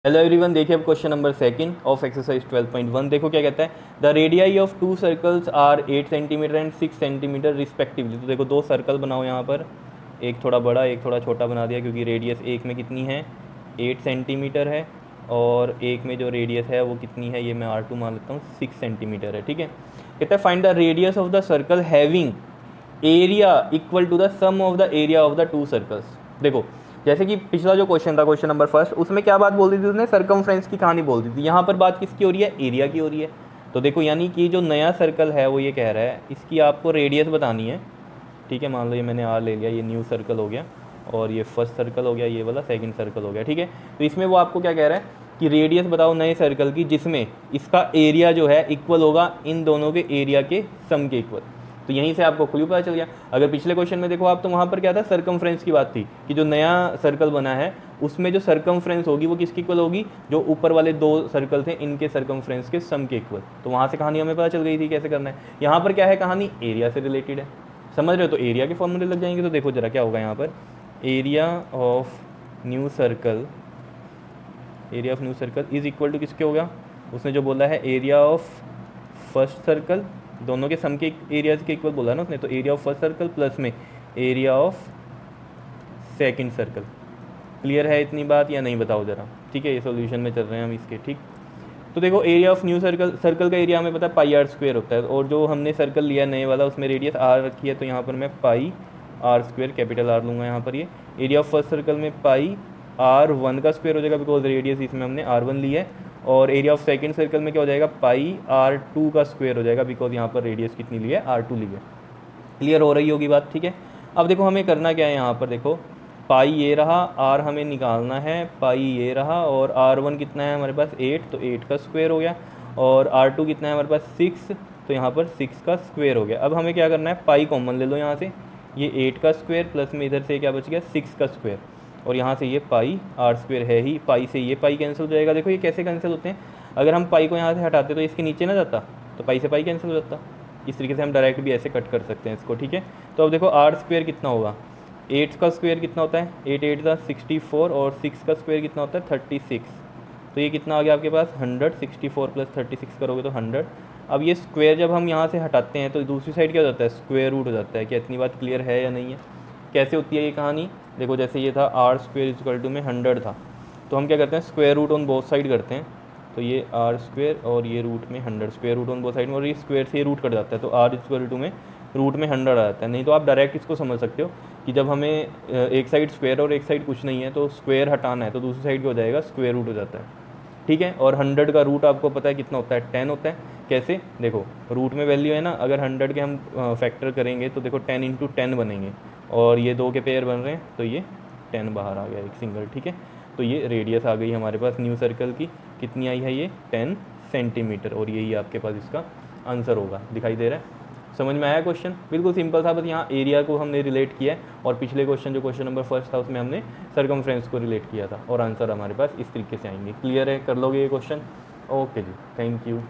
Hello everyone, देखिए अब question number second of exercise 12.1। देखो क्या कहता है, the radii of two circles are 8 centimetre and 6 centimetre respectively. तो देखो दो सर्कल बनाओ यहाँ पर, एक थोड़ा बड़ा एक थोड़ा छोटा बना दिया, क्योंकि रेडियस एक में कितनी है 8 सेंटीमीटर है और एक में जो रेडियस है वो कितनी है, ये मैं R2 मान लेता हूँ 6 सेंटीमीटर है। ठीक है, कहता है find the radius of the circle having area equal to the sum of the area of the two circles. देखो जैसे कि पिछला जो क्वेश्चन था, क्वेश्चन नंबर फर्स्ट, उसमें क्या बात बोल दी थी उसने, सर्कमफ्रेंस की कहानी बोल दी थी। यहाँ पर बात किसकी हो रही है, एरिया की हो रही है। तो देखो यानी कि जो नया सर्कल है वो ये कह रहा है इसकी आपको रेडियस बतानी है। ठीक है, मान लो ये मैंने आर ले लिया, ये न्यू सर्कल हो गया और ये फर्स्ट सर्कल हो गया, ये वाला सेकंड सर्कल हो गया। ठीक है, तो इसमें वो आपको क्या कह रहा है कि रेडियस बताओ नए सर्कल की जिसमें इसका एरिया जो है इक्वल होगा इन दोनों के एरिया के सम के इक्वल। तो यहीं से आपको क्लू पता चल गया। अगर पिछले क्वेश्चन में देखो आप, तो वहाँ पर क्या था, सर्कमफ्रेंस की बात थी कि जो नया सर्कल बना है उसमें जो सर्कमफ्रेंस होगी वो किसकी इक्वल होगी, जो ऊपर वाले दो सर्कल थे इनके सर्कमफ्रेंस के सम के इक्वल। तो वहाँ से कहानी हमें पता चल गई थी कैसे करना है। यहाँ पर क्या है, कहानी एरिया से रिलेटेड है, समझ रहे हो, तो एरिया के फॉर्मूले लग जाएंगे। तो देखो जरा क्या होगा यहाँ पर, area of new circle, area of new circle is equal to किसके होगा, उसने जो बोला है एरिया ऑफ फर्स्ट सर्कल, दोनों के सम के एरियाज के इक्वल बोला ना उसने, तो area of first circle plus में area of second circle. Clear है इतनी बात या नहीं, बताओ ज़रा। ठीक है, ये सॉल्यूशन में चल रहे हैं हम इसके। ठीक, तो देखो area of new circle, circle का एरिया हमें पता है पाई आर स्क्वायर होता है, और जो हमने सर्कल लिया नए वाला उसमें रेडियस आर रखी है, तो यहाँ पर मैं पाई आर स्क्वायर कैपिटल आर लूँगा यहाँ पर। ये एरिया ऑफ फर्स्ट सर्कल में पाई R1 का स्क्वायर हो जाएगा, बिकॉज रेडियस इसमें हमने R1 ली है। और एरिया ऑफ सेकंड सर्कल में क्या हो जाएगा, पाई R2 का स्क्वायर हो जाएगा, बिकॉज यहाँ पर रेडियस कितनी ली है, R2 ली है। क्लियर हो रही होगी बात। ठीक है, अब देखो हमें करना क्या है, यहाँ पर देखो पाई ये रहा, R हमें निकालना है, पाई ये रहा, और R1 कितना है हमारे पास 8, तो 8 का स्क्वायर हो गया, और R2 कितना है हमारे पास 6, तो यहाँ पर 6 का स्क्वायर हो गया। अब हमें क्या करना है, पाई कॉमन ले लो यहाँ से, ये 8 का स्क्वायर प्लस में इधर से क्या बच गया 6 का स्क्वायर, और यहाँ से ये पाई आर स्क्वायर है ही, पाई से ये पाई कैंसिल हो जाएगा। देखो ये कैसे कैंसिल होते हैं, अगर हम पाई को यहाँ से हटाते तो इसके नीचे ना जाता, तो पाई से पाई कैंसिल हो जाता। इस तरीके से हम डायरेक्ट भी ऐसे कट कर सकते हैं इसको। ठीक है, तो अब देखो आर स्क्वायर कितना होगा, 8 का स्क्वायर कितना होता है, 8 8 का 64, और 6 का स्क्वायर कितना होता है 36, तो ये कितना आ गया आपके पास 100, 64 प्लस 36 करोगे तो 100। अब ये स्क्वायर जब हम यहाँ से हटाते हैं तो दूसरी साइड क्या हो जाता है, स्क्वायर रूट हो जाता है। क्या इतनी बात क्लियर है या नहीं है, कैसे होती है ये कहानी। देखो जैसे ये था आर स्क्वायर इक्वल टू में 100 था, तो हम क्या करते हैं square root on both side करते हैं, तो ये आर स्क्वायर और ये रूट में 100, square root on both side में, और ये स्क्वायर से ये रूट कट जाता है, तो आर इक्वल टू में रूट में 100 आ जाता है। नहीं तो आप डायरेक्ट इसको समझ सकते हो कि जब हमें एक साइड स्क्वायर और एक साइड कुछ नहीं है, तो स्क्वायर हटाना है तो दूसरी साइड क्या हो जाएगा, स्क्वायर रूट हो जाता है। ठीक है, और 100 का रूट आपको पता है कितना होता है, 10 होता है। कैसे, देखो रूट में वैल्यू है ना, अगर 100 के हम फैक्टर करेंगे तो देखो 10 इंटू 10 बनेंगे, और ये दो के पेयर बन रहे हैं, तो ये 10 बाहर आ गया एक सिंगल। ठीक है, तो ये रेडियस आ गई हमारे पास न्यू सर्कल की, कितनी आई है ये 10 सेंटीमीटर, और यही आपके पास इसका आंसर होगा। दिखाई दे रहा है, समझ में आया क्वेश्चन, बिल्कुल सिंपल था, बस यहाँ एरिया को हमने रिलेट किया है, और पिछले क्वेश्चन जो क्वेश्चन नंबर फर्स्ट था उसमें हमने सर्कमफ्रेंस को रिलेट किया था, और आंसर हमारे पास इस तरीके से आएंगे। क्लियर है, कर लोगे ये क्वेश्चन। ओके जी, थैंक यू।